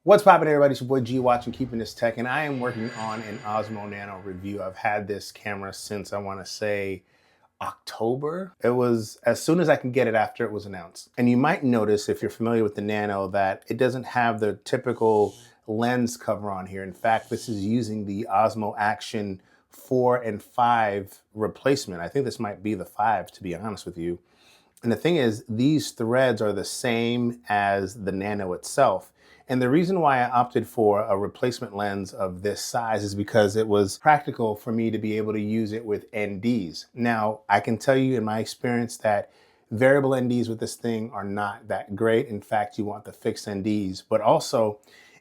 What's poppin', everybody? It's your boy G watching Keeping This Tech, and I am working on an Osmo Nano review. I've had this camera since I want to say October. It was as soon as I can get it after it was announced. And you might notice, if you're familiar with the Nano, that it doesn't have the typical lens cover on here. In fact, this is using the Osmo Action 4 and 5 replacement. I think this might be the 5, to be honest with you. And the thing is, these threads are the same as the Nano itself. And the reason why I opted for a replacement lens of this size is because it was practical for me to be able to use it with NDs. Now, I can tell you in my experience that variable NDs with this thing are not that great. In fact, you want the fixed NDs. But also,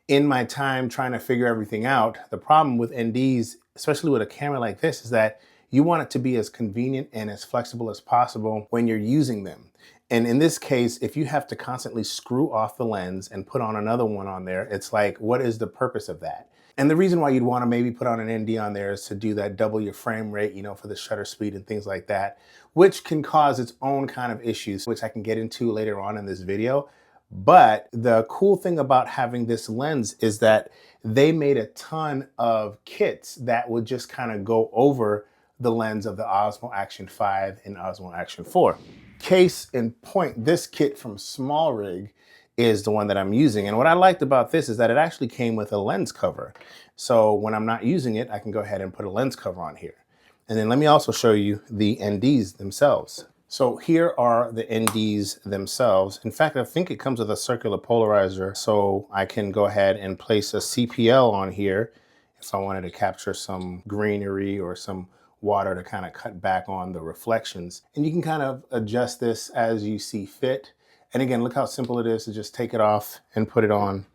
in my time trying to figure everything out, the problem with NDs, especially with a camera like this, is that you want it to be as convenient and as flexible as possible when you're using them. And in this case, if you have to constantly screw off the lens and put on another one on there, it's like, what is the purpose of that? And the reason why you'd want to maybe put on an ND on there is to do that double your frame rate, for the shutter speed and things like that, which can cause its own kind of issues, which I can get into later on in this video. But the cool thing about having this lens is that they made a ton of kits that would just kind of go over the lens of the Osmo Action 5 and Osmo Action 4. Case in point, this kit from SmallRig is the one that I'm using. And what I liked about this is that it actually came with a lens cover. So when I'm not using it, I can go ahead and put a lens cover on here. And then let me also show you the NDs themselves. So here are the NDs themselves. In fact, I think it comes with a circular polarizer, so I can go ahead and place a CPL on here if I wanted to capture some greenery or some water to kind of cut back on the reflections. And you can kind of adjust this as you see fit. And again, look how simple it is to just take it off and put it on.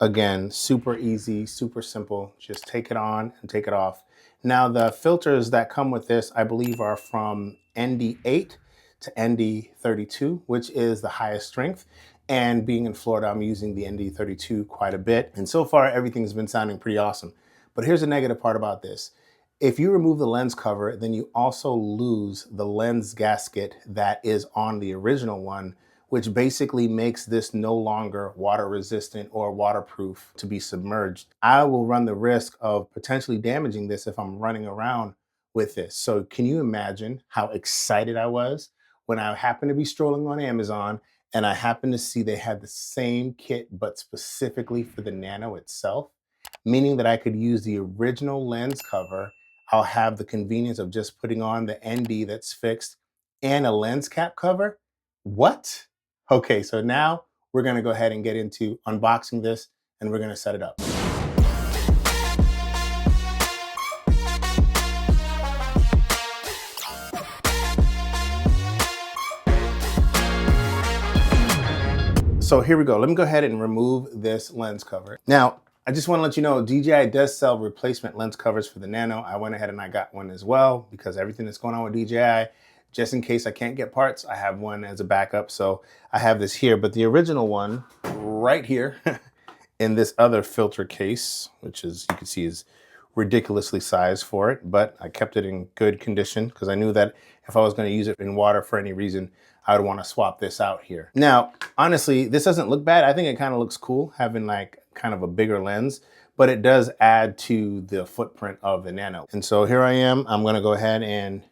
Again, super easy, super simple. Just take it on and take it off. Now, the filters that come with this, I believe, are from ND8 to ND32, which is the highest strength. And being in Florida, I'm using the ND32 quite a bit. And so far, everything's been sounding pretty awesome. But here's the negative part about this. If you remove the lens cover, then you also lose the lens gasket that is on the original one, which basically makes this no longer water resistant or waterproof to be submerged. I will run the risk of potentially damaging this if I'm running around with this. So can you imagine how excited I was when I happened to be strolling on Amazon and I happened to see they had the same kit, but specifically for the Nano itself, meaning that I could use the original lens cover. I'll have the convenience of just putting on the ND that's fixed and a lens cap cover. What? Okay, so now we're gonna go ahead and get into unboxing this and we're gonna set it up. So here we go. Let me go ahead and remove this lens cover. Now, I just want to let you know, DJI does sell replacement lens covers for the Nano. I went ahead and I got one as well because everything that's going on with DJI, just in case I can't get parts, I have one as a backup. So I have this here, but the original one right here in this other filter case, which is, you can see, is ridiculously sized for it, but I kept it in good condition because I knew that if I was going to use it in water for any reason, I would want to swap this out here. Now, honestly, this doesn't look bad. I think it kind of looks cool having like kind of a bigger lens, but it does add to the footprint of the Nano. And so here I am. I'm going to go ahead and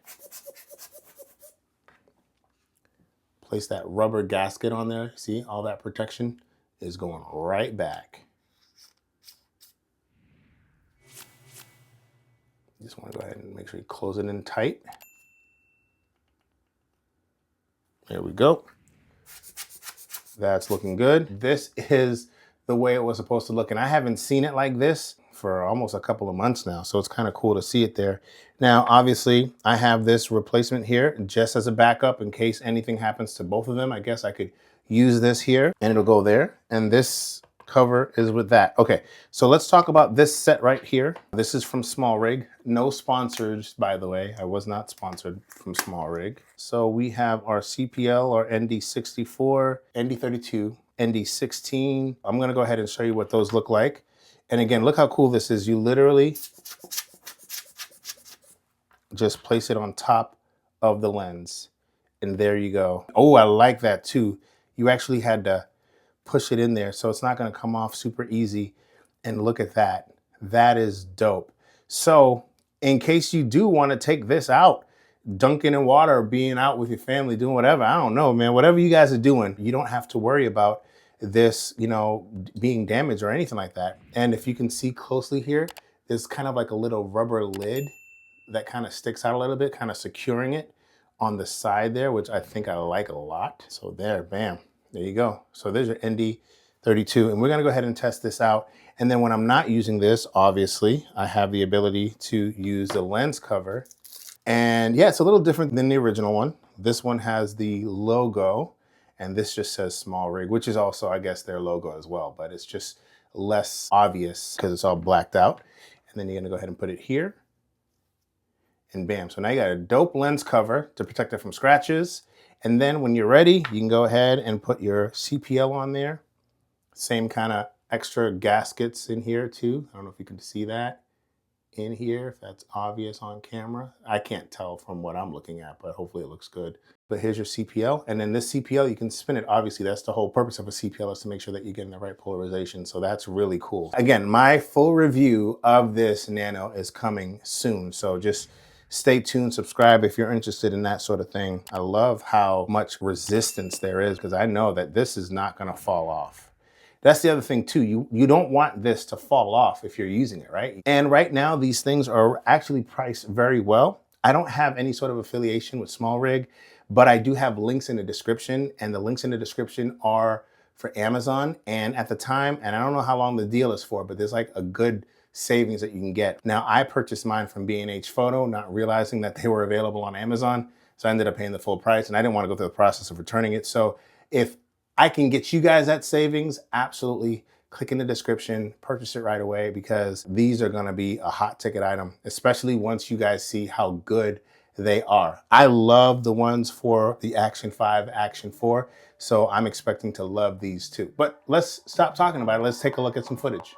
place that rubber gasket on there. See, all that protection is going right back. Just want to go ahead and make sure you close it in tight. There we go. That's looking good. This is the way it was supposed to look. And I haven't seen it like this for almost a couple of months now. So it's kind of cool to see it there. Now, obviously, I have this replacement here just as a backup in case anything happens to both of them. I guess I could use this here and it'll go there. And this cover is with that. Okay, so let's talk about this set right here. This is from SmallRig. No sponsors, by the way. I was not sponsored from SmallRig. So we have our CPL, our ND64, ND32, ND16. I'm gonna go ahead and show you what those look like. And again, look how cool this is. You literally just place it on top of the lens. And there you go. Oh, I like that too. You actually had to push it in there. So it's not gonna come off super easy. And look at that. That is dope. So in case you do want to take this out, dunking in water, being out with your family, doing whatever, I don't know, man, whatever you guys are doing, you don't have to worry about this, you know, being damaged or anything like that. And if you can see closely here, there's kind of like a little rubber lid that kind of sticks out a little bit, kind of securing it on the side there, which I think I like a lot. So there, bam, there you go. So there's your ND32, and we're gonna go ahead and test this out. And then when I'm not using this, obviously, I have the ability to use the lens cover. And yeah, it's a little different than the original one. This one has the logo, and this just says SmallRig, which is also, I guess, their logo as well, but it's just less obvious because it's all blacked out. And then you're gonna go ahead and put it here. And bam, so now you got a dope lens cover to protect it from scratches. And then when you're ready, you can go ahead and put your CPL on there. Same kind of extra gaskets in here too. I don't know if you can see that in here, if that's obvious on camera. I can't tell from what I'm looking at, but hopefully it looks good. But here's your CPL, and then this CPL, you can spin it. Obviously, that's the whole purpose of a CPL, is to make sure that you're getting the right polarization. So that's really cool. Again, my full review of this Nano is coming soon. So just stay tuned, subscribe if you're interested in that sort of thing. I love how much resistance there is, because I know that this is not gonna fall off. That's the other thing too. You don't want this to fall off if you're using it, right? And right now, these things are actually priced very well. I don't have any sort of affiliation with SmallRig, but I do have links in the description, and the links in the description are for Amazon. And at the time, and I don't know how long the deal is for, but there's like a good savings that you can get. Now, I purchased mine from B&H Photo, not realizing that they were available on Amazon. So I ended up paying the full price, and I didn't want to go through the process of returning it. So if I can get you guys that savings, absolutely click in the description, purchase it right away, because these are gonna be a hot ticket item, especially once you guys see how good they are. I love the ones for the Action 5, Action 4, so I'm expecting to love these too. But let's stop talking about it. Let's take a look at some footage.